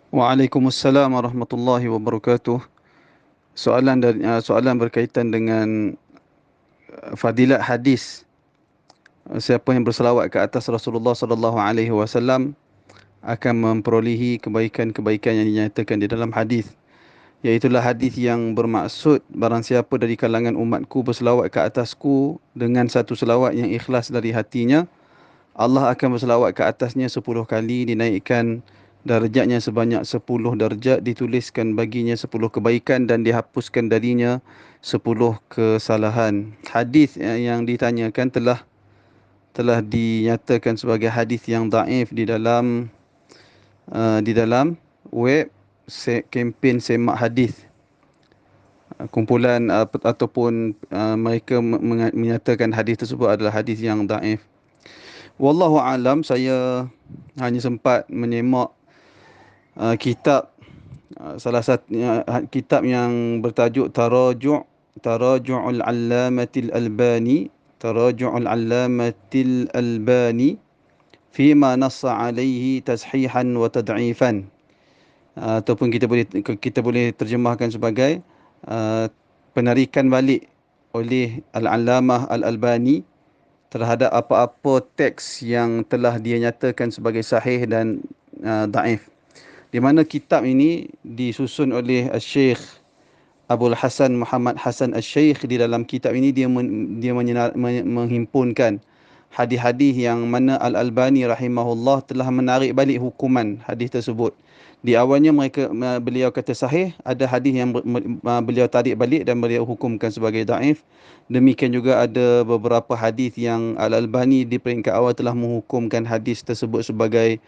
Waalaikumsalam warahmatullahi wabarakatuh. Soalan berkaitan dengan fadilat hadis. Siapa yang berselawat ke atas Rasulullah sallallahu alaihi wasallam akan memperolehi kebaikan-kebaikan yang dinyatakan di dalam hadis. Iaitulah hadis yang bermaksud barang siapa dari kalangan umatku berselawat ke atasku dengan satu selawat yang ikhlas dari hatinya, Allah akan berselawat ke atasnya 10 kali, dinaikkan darjatnya sebanyak 10 darjat, dituliskan baginya 10 kebaikan dan dihapuskan darinya 10 kesalahan. Hadis yang ditanyakan telah dinyatakan sebagai hadis yang daif di dalam web kempen semak hadis. Kumpulan ataupun mereka menyatakan hadis tersebut adalah hadis yang daif. Wallahu alam, saya hanya sempat menyemak kitab, salah satu kitab yang bertajuk Taraju'ul Allamatil Albani, Taraju'ul Allamatil Albani fima nassa alaihi tashihan wa tad'ifan, ataupun kita boleh terjemahkan sebagai uh, penarikan balik oleh Al-Allamah Al-Albani terhadap apa-apa teks yang telah dia nyatakan sebagai sahih dan daif. Di mana kitab ini disusun oleh Syekh Abdul Hasan Muhammad Hasan Al-Syekh. Di dalam kitab ini menghimpunkan hadis-hadis yang mana Al-Albani rahimahullah telah menarik balik hukuman hadis tersebut. Di awalnya beliau kata sahih, ada hadis yang beliau tarik balik dan beliau hukumkan sebagai daif. Demikian juga ada beberapa hadis yang Al-Albani di peringkat awal telah menghukumkan hadis tersebut sebagai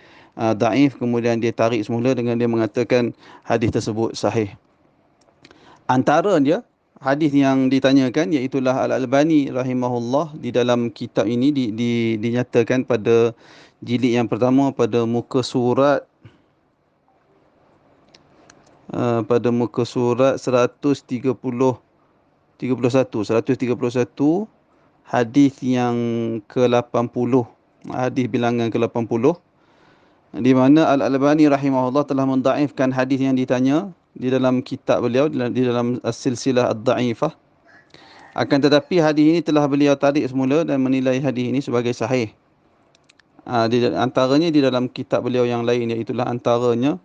daif, kemudian dia tarik semula dengan dia mengatakan hadis tersebut sahih. Antara dia hadis yang ditanyakan iaitulah Al-Albani rahimahullah di dalam kitab ini dinyatakan pada jilid yang pertama pada muka surat pada muka surat 131 hadis yang ke-80, hadis bilangan ke-80, di mana Al-Albani rahimahullah telah mendaifkan hadis yang ditanya di dalam kitab beliau, di dalam As-Silsilah Ad-Da'ifah. Akan tetapi hadis ini telah beliau tarik semula dan menilai hadis ini sebagai sahih. Antaranya di dalam kitab beliau yang lain, iaitulah antaranya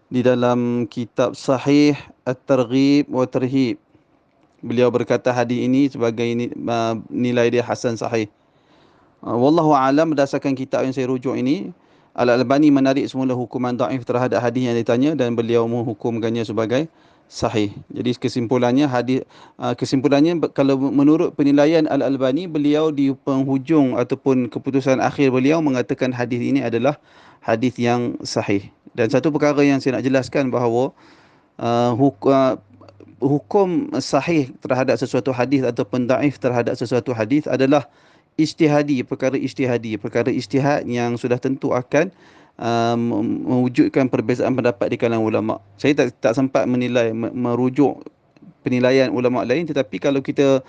di dalam kitab Sahih At-Targhib wa Tarhib. Beliau berkata hadis ini sebagai nilai dia hasan sahih. Wallahu alam, berdasarkan kitab yang saya rujuk ini, Al-Albani menarik semula hukuman daif terhadap hadis yang ditanya dan beliau menghukumkannya sebagai sahih. Jadi kesimpulannya kalau menurut penilaian Al-Albani, beliau di penghujung ataupun keputusan akhir beliau mengatakan hadis ini adalah hadis yang sahih. Dan satu perkara yang saya nak jelaskan bahawa hukum sahih terhadap sesuatu hadis ataupun daif terhadap sesuatu hadis adalah perkara ijtihad yang sudah tentu akan mewujudkan perbezaan pendapat di kalangan ulama. Saya tak sempat merujuk penilaian ulama lain, tetapi kalau kita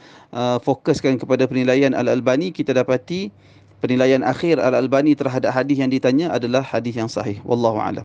fokuskan kepada penilaian Al-Albani, kita dapati penilaian akhir Al-Albani terhadap hadis yang ditanya adalah hadis yang sahih. Wallahu a'lam.